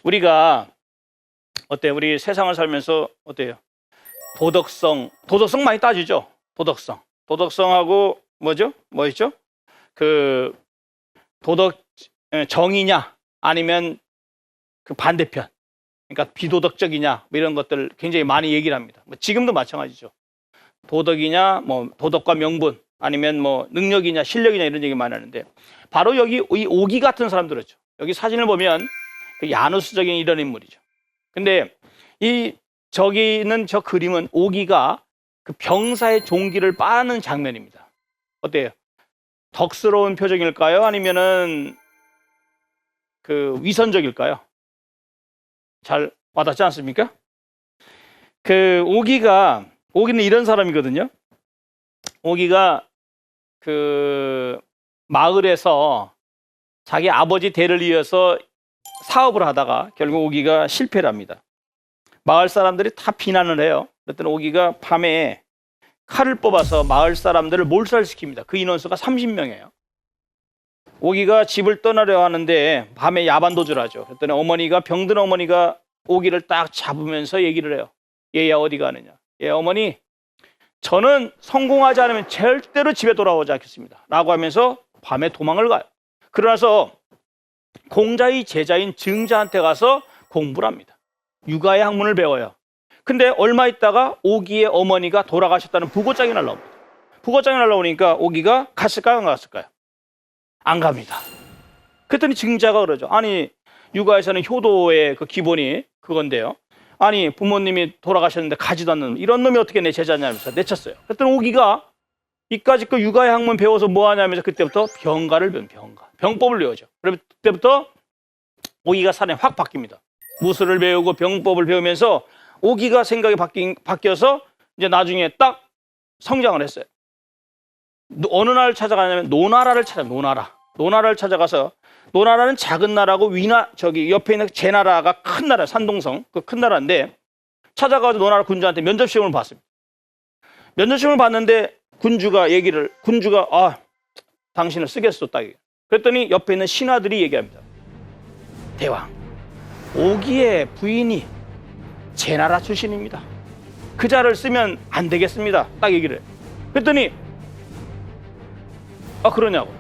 우리가 어때요? 우리 세상을 살면서 어때요? 도덕성 많이 따지죠. 도덕성하고 뭐 있죠? 그 도덕 정의냐 아니면 그 반대편, 그러니까 비도덕적이냐 뭐 이런 것들 굉장히 많이 얘기를 합니다. 뭐 지금도 마찬가지죠. 도덕이냐, 뭐 도덕과 명분, 아니면 뭐 능력이냐, 실력이냐 이런 얘기 많이 하는데 바로 여기 이 오기 같은 사람들이죠. 여기 사진을 보면 그 야누스적인 이런 인물이죠. 근데 저기는 저 그림은 오기가 그 병사의 종기를 빠는 장면입니다. 어때요? 덕스러운 표정일까요? 아니면은 그 위선적일까요? 잘 와닿지 않습니까? 오기는 이런 사람이거든요. 오기가 그 마을에서 자기 아버지 대를 이어서 사업을 하다가 결국 오기가 실패를 합니다. 마을 사람들이 다 비난을 해요. 그랬더니 오기가 밤에 칼을 뽑아서 마을 사람들을 몰살시킵니다. 그 인원수가 30명이에요. 오기가 집을 떠나려 하는데 밤에 야반도주를 하죠. 그랬더니 병든 어머니가 오기를 딱 잡으면서 얘기를 해요. 얘야 어디 가느냐. 예, 어머니, 저는 성공하지 않으면 절대로 집에 돌아오지 않겠습니다. 라고 하면서 밤에 도망을 가요. 그러나서 공자의 제자인 증자한테 가서 공부를 합니다. 육아의 학문을 배워요. 근데 얼마 있다가 오기의 어머니가 돌아가셨다는 부고장이 날라옵니다. 부고장이 날라오니까 오기가 갔을까요? 안 갔을까요? 안 갑니다. 그랬더니 증자가 그러죠. 아니, 육아에서는 효도의 그 기본이 그건데요. 아니, 부모님이 돌아가셨는데 가지도 않는 이런 놈이 어떻게 내 제자냐면서 내쳤어요. 그랬더니 오기가 이까짓 거 육아의 학문 배워서 뭐 하냐면서 그때부터 병법을 배우죠. 그러면 그때부터 오기가 사람이 확 바뀝니다. 무술을 배우고 병법을 배우면서 오기가 생각이 바뀌어서 이제 나중에 딱 성장을 했어요. 어느 나라를 찾아가냐면 노나라를 찾아가서 노나라는 작은 나라고 저기 옆에 있는 제나라가 큰 나라, 산동성 그 큰 나라인데 찾아가서 노나라 군주한테 면접 시험을 봤습니다. 면접 시험을 봤는데 군주가 당신을 쓰겠소 딱. 그랬더니 옆에 있는 신하들이 얘기합니다. 대왕, 오기의 부인이 제나라 출신입니다. 그 자를 쓰면 안 되겠습니다. 딱 얘기를 해요. 그랬더니 그러냐고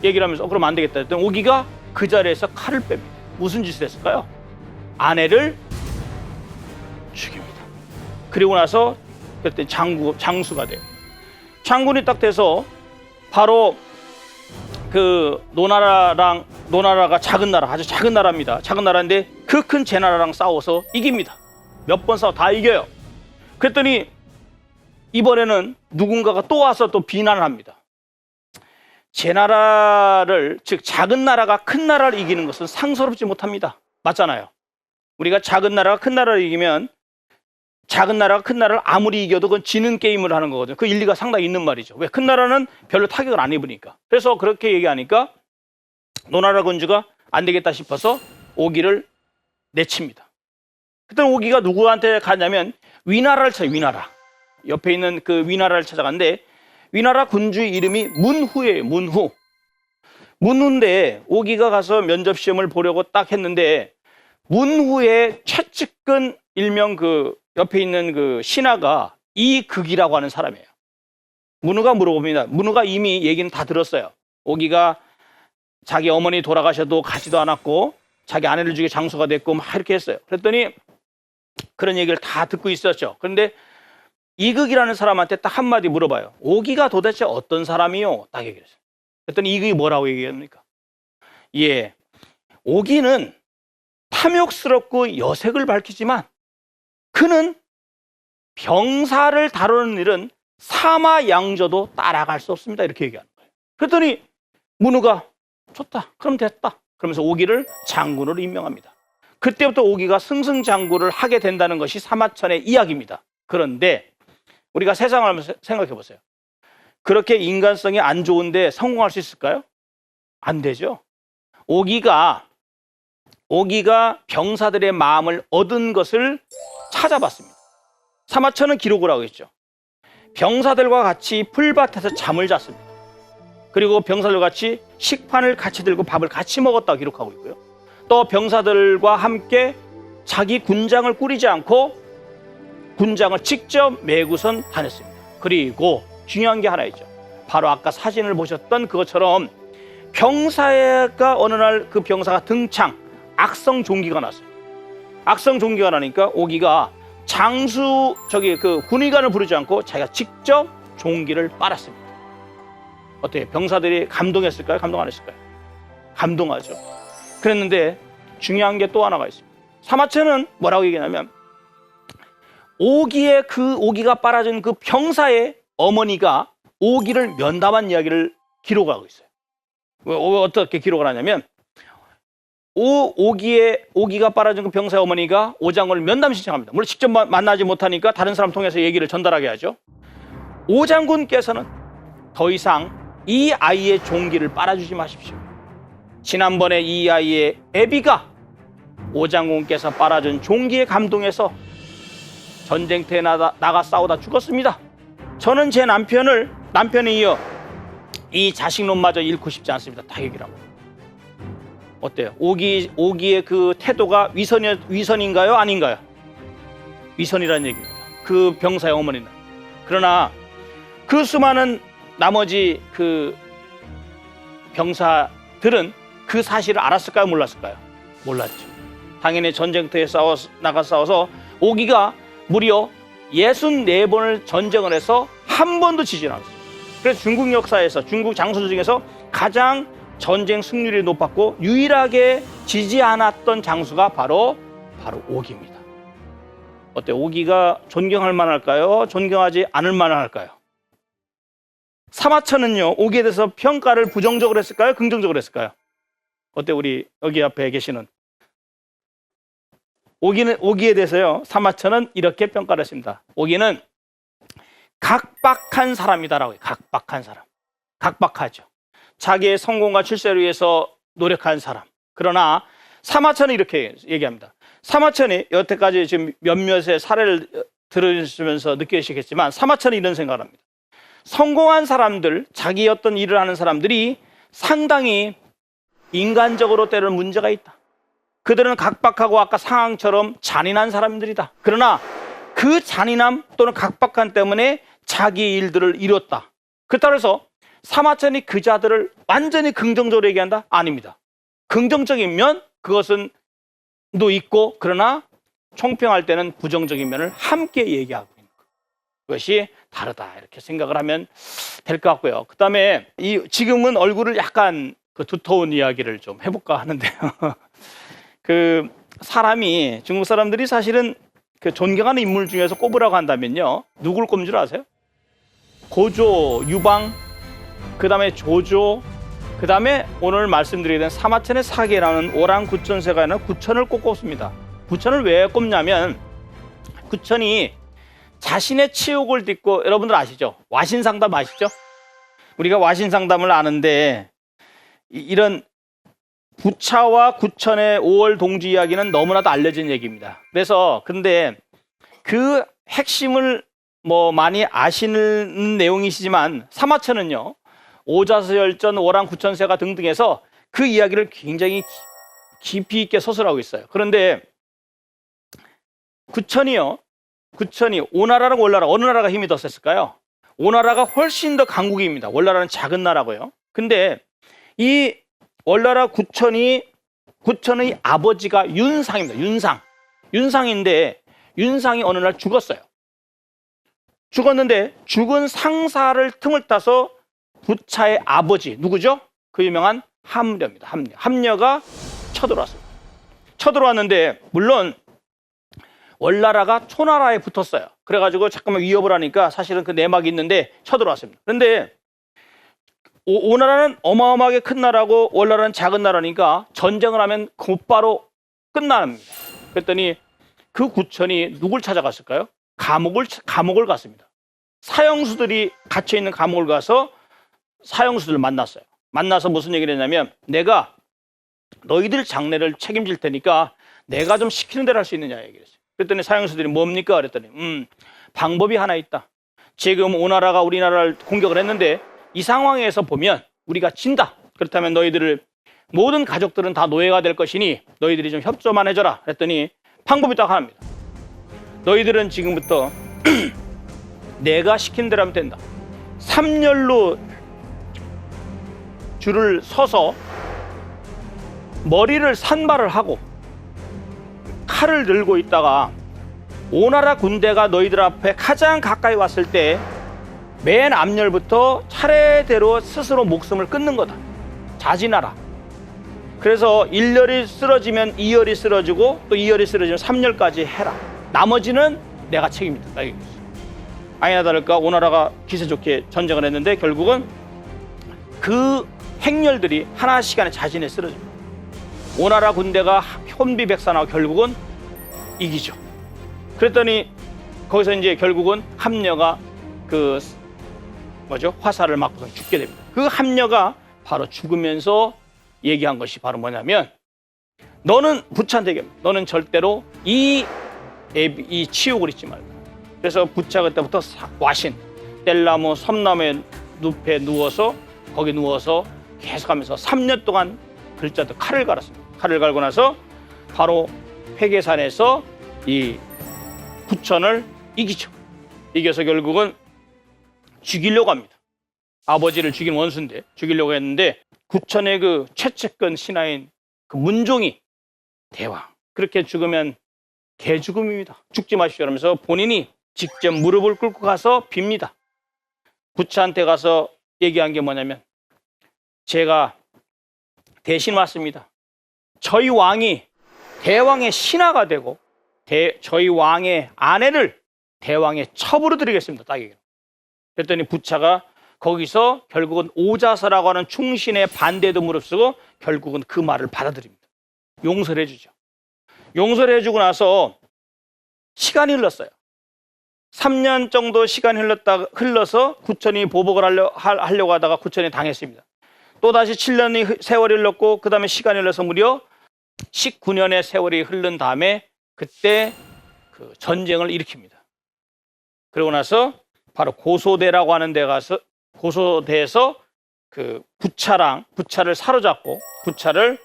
얘기를 하면서 그럼 안 되겠다 했더니 오기가 그 자리에서 칼을 뺍니다. 무슨 짓을 했을까요? 아내를 죽입니다. 그리고 나서 그때 장수가 돼요. 장군이 딱 돼서 바로 그 노나라가 아주 작은 나라입니다. 작은 나라인데 그 큰 제나라랑 싸워서 이깁니다. 몇 번 싸워 다 이겨요. 그랬더니 이번에는 누군가가 또 와서 또 비난을 합니다. 제나라를, 즉 작은 나라가 큰 나라를 이기는 것은 상서롭지 못합니다. 맞잖아요. 우리가 작은 나라가 큰 나라를 이기면 작은 나라가 큰 나라를 아무리 이겨도 그건 지는 게임을 하는 거거든요. 그 일리가 상당히 있는 말이죠. 왜? 큰 나라는 별로 타격을 안 입으니까. 그래서 그렇게 얘기하니까 노나라 군주가 안 되겠다 싶어서 오기를 내칩니다. 그때 오기가 누구한테 가냐면 위나라를 찾아요. 위나라. 옆에 있는 그 위나라를 찾아갔는데 위나라 군주의 이름이 문후예요. 문후인데 오기가 가서 면접 시험을 보려고 딱 했는데 문후의 최측근 일명 그 옆에 있는 그 신하가 이극이라고 하는 사람이에요. 문후가 물어봅니다. 문후가 이미 얘기는 다 들었어요. 오기가 자기 어머니 돌아가셔도 가지도 않았고 자기 아내를 죽여 장수가 됐고 막 이렇게 했어요. 그랬더니 그런 얘기를 다 듣고 있었죠. 그런데 이극이라는 사람한테 딱 한마디 물어봐요. 오기가 도대체 어떤 사람이요? 딱 얘기를 했어요. 그랬더니 이극이 뭐라고 얘기합니까? 예, 오기는 탐욕스럽고 여색을 밝히지만 그는 병사를 다루는 일은 사마양저도 따라갈 수 없습니다. 이렇게 얘기하는 거예요. 그랬더니 문후가 좋다. 그럼 됐다. 그러면서 오기를 장군으로 임명합니다. 그때부터 오기가 승승장구를 하게 된다는 것이 사마천의 이야기입니다. 그런데 우리가 세상을 한번 생각해 보세요. 그렇게 인간성이 안 좋은데 성공할 수 있을까요? 안 되죠. 오기가 병사들의 마음을 얻은 것을 찾아봤습니다. 사마천은 기록을 하고 있죠. 병사들과 같이 풀밭에서 잠을 잤습니다. 그리고 병사들과 같이 식판을 같이 들고 밥을 같이 먹었다고 기록하고 있고요. 또 병사들과 함께 자기 군장을 꾸리지 않고 군장을 직접 메고선 다녔습니다. 그리고 중요한 게 하나 있죠. 바로 아까 사진을 보셨던 그것처럼 병사가 어느 날 그 병사가 등창 악성 종기가 났어요. 악성 종기가 나니까 오기가 장수 그 군의관을 부르지 않고 자기가 직접 종기를 빨았습니다. 어때요? 병사들이 감동했을까요? 감동 안 했을까요? 감동하죠. 그랬는데 중요한 게 또 하나가 있습니다. 사마천은 뭐라고 얘기하냐면 오기가 빨아진 그 병사의 어머니가 오기를 면담한 이야기를 기록하고 있어요. 어떻게 기록을 하냐면 오기가 빨아진 그 병사의 어머니가 오장군을 면담 신청합니다. 물론 직접 만나지 못하니까 다른 사람 통해서 얘기를 전달하게 하죠. 오장군께서는 더 이상 이 아이의 종기를 빨아주지 마십시오. 지난번에 이 아이의 애비가 오장군께서 빨아준 종기에 감동해서 전쟁터에 나가 싸우다 죽었습니다. 저는 제 남편에 이어 이 자식놈마저 잃고 싶지 않습니다. 다 얘기를 합니다. 어때요? 오기의 그 태도가 위선인가요? 아닌가요? 위선이라는 얘기입니다. 그 병사의 어머니는. 그러나 그 수많은 나머지 그 병사들은 그 사실을 알았을까요? 몰랐을까요? 몰랐죠. 당연히 전쟁터에 나가 싸워서 오기가 무려 64번을 전쟁을 해서 한 번도 지지 않았어요. 그래서 중국 역사에서 중국 장수 중에서 가장 전쟁 승률이 높았고 유일하게 지지 않았던 장수가 바로 오기입니다. 어때요? 오기가 존경할 만할까요? 존경하지 않을 만할까요? 사마천은요, 오기에 대해서 평가를 부정적으로 했을까요? 긍정적으로 했을까요? 어때요? 우리 여기 앞에 계시는 오기에 대해서요, 사마천은 이렇게 평가를 했습니다. 오기는 각박한 사람이다라고 해요. 각박한 사람. 각박하죠. 자기의 성공과 출세를 위해서 노력한 사람. 그러나 사마천은 이렇게 얘기합니다. 사마천이 여태까지 지금 몇몇의 사례를 들으시면서 느끼시겠지만 사마천은 이런 생각을 합니다. 성공한 사람들, 자기 어떤 일을 하는 사람들이 상당히 인간적으로 때로는 문제가 있다. 그들은 각박하고 아까 상황처럼 잔인한 사람들이다. 그러나 그 잔인함 또는 각박함 때문에 자기 일들을 이뤘다. 그렇다고 해서 사마천이 그 자들을 완전히 긍정적으로 얘기한다? 아닙니다. 긍정적이면 그것은 도 있고, 그러나 총평할 때는 부정적인 면을 함께 얘기하고 있는 것. 그것이 다르다, 이렇게 생각을 하면 될 것 같고요. 그 다음에 지금은 얼굴을 약간 그 두터운 이야기를 좀 해볼까 하는데요. 그 사람이, 중국 사람들이 사실은 그 존경하는 인물 중에서 꼽으라고 한다면요, 누굴 꼽는 줄 아세요? 고조, 유방, 그 다음에 조조, 그 다음에 오늘 말씀드리게 된 사마천의 사계라는 오랑구천세가 있는 구천을 꼭 꼽습니다. 구천을 왜 꼽냐면 구천이 자신의 치욕을 딛고, 여러분들 아시죠? 와신상담 아시죠? 우리가 와신상담을 아는데 이런 부차와 구천의 5월 동지 이야기는 너무나도 알려진 얘기입니다. 그래서 근데 그 핵심을 많이 아시는 내용이시지만 사마천은요, 오자서열전, 오랑구천세가 등등해서 그 이야기를 굉장히 깊이 있게 서술하고 있어요. 그런데 구천이 오나라랑 월나라, 어느 나라가 힘이 더 셌을까요? 오나라가 훨씬 더 강국입니다. 월나라는 작은 나라고요. 근데 이 월나라 구천의 아버지가 윤상입니다. 윤상인데 윤상이 어느 날 죽었어요. 죽었는데 죽은 상사를 틈을 따서 부차의 아버지, 누구죠? 그 유명한 함려입니다. 함려가 쳐들어왔습니다. 쳐들어왔는데 물론 월나라가 초나라에 붙었어요. 그래가지고 잠깐만 위협을 하니까 사실은 그 내막이 있는데 쳐들어왔습니다. 그런데 오나라는 어마어마하게 큰 나라고 월나라는 작은 나라니까 전쟁을 하면 곧바로 끝납니다. 그랬더니 그 구천이 누굴 찾아갔을까요? 감옥을 갔습니다. 사형수들이 갇혀있는 감옥을 가서 사형수들을 만났어요. 만나서 무슨 얘기를 했냐면, 내가 너희들 장례를 책임질 테니까 내가 좀 시키는 대로 할 수 있느냐 얘기를 했어요. 그랬더니 사형수들이 뭡니까? 그랬더니 방법이 하나 있다. 지금 오나라가 우리나라를 공격을 했는데 이 상황에서 보면 우리가 진다. 그렇다면 너희들을 모든 가족들은 다 노예가 될 것이니 너희들이 좀 협조만 해줘라. 그랬더니 방법이 딱 하나입니다. 너희들은 지금부터 내가 시킨 대로 하면 된다. 3열로 줄을 서서 머리를 산발을 하고 칼을 들고 있다가 오나라 군대가 너희들 앞에 가장 가까이 왔을 때 맨 앞열부터 차례대로 스스로 목숨을 끊는 거다. 자진하라. 그래서 1열이 쓰러지면 2열이 쓰러지고 또 2열이 쓰러지면 3열까지 해라. 나머지는 내가 책임이다. 아니나 다를까 오나라가 기세 좋게 전쟁을 했는데 결국은 그 행렬들이 하나씩 안에 자진해 쓰러집니다. 오나라 군대가 혼비백산하고 결국은 이기죠. 그랬더니 거기서 이제 결국은 함녀가 화살을 맞고서 죽게 됩니다. 그 함녀가 바로 죽으면서 얘기한 것이 바로 뭐냐면 너는 부차한테 너는 절대로 이 치욕을 잊지 말고. 그래서 부차 그때부터 와신 뗄나무 섬나무의 늪에 누워서 거기 누워서 계속하면서 3년 동안 글자도 칼을 갈았습니다. 칼을 갈고 나서 바로 회계산에서 이 부천을 이기죠. 이겨서 결국은 죽이려고 합니다. 아버지를 죽인 원수인데 죽이려고 했는데 구천의 그 최측근 신하인 그 문종이 대왕 그렇게 죽으면 개죽음입니다. 죽지 마십시오 하면서 본인이 직접 무릎을 꿇고 가서 빕니다. 부차한테 가서 얘기한 게 뭐냐면 제가 대신 왔습니다. 저희 왕이 대왕의 신하가 되고 저희 왕의 아내를 대왕의 첩으로 드리겠습니다. 딱 얘기해요. 그랬더니 부차가 거기서 결국은 오자서라고 하는 충신의 반대도 무릅쓰고 결국은 그 말을 받아들입니다. 용서를 해주죠. 용서를 해주고 나서 시간이 흘렀어요. 3년 정도 시간이 흘러서 구천이 보복을 하려고 하다가 구천이 당했습니다. 또다시 7년의 세월이 흘렀고 그 다음에 시간이 흘러서 무려 19년의 세월이 흐른 다음에 그때 그 전쟁을 일으킵니다. 그러고 나서 바로 고소대라고 하는 데 가서 고소대에서 그 부차를 사로잡고 부차를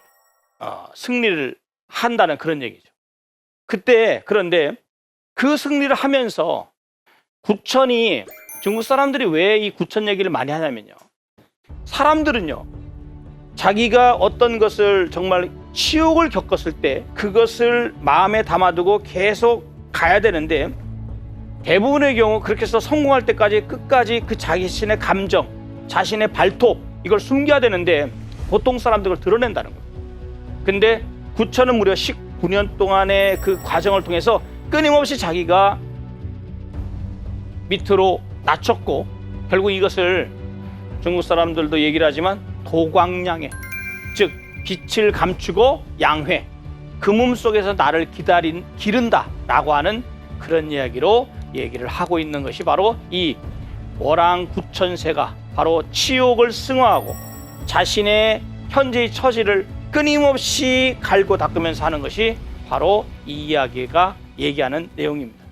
승리를 한다는 그런 얘기죠. 그때 그런데 그 승리를 하면서 구천이 중국 사람들이 왜 이 구천 얘기를 많이 하냐면요. 사람들은요. 자기가 어떤 것을 정말 치욕을 겪었을 때 그것을 마음에 담아두고 계속 가야 되는데 대부분의 경우 그렇게 해서 성공할 때까지 끝까지 그 자신의 감정, 자신의 발톱 이걸 숨겨야 되는데 보통 사람들을 드러낸다는 거예요. 근데 구천은 무려 19년 동안의 그 과정을 통해서 끊임없이 자기가 밑으로 낮췄고 결국 이것을 중국 사람들도 얘기를 하지만 도광양회, 즉 빛을 감추고 양회, 그 몸 속에서 나를 기른다라고 하는 그런 이야기로 얘기를 하고 있는 것이 바로 이 월왕구천세가 바로 치욕을 승화하고 자신의 현재의 처지를 끊임없이 갈고 닦으면서 하는 것이 바로 이 이야기가 얘기하는 내용입니다.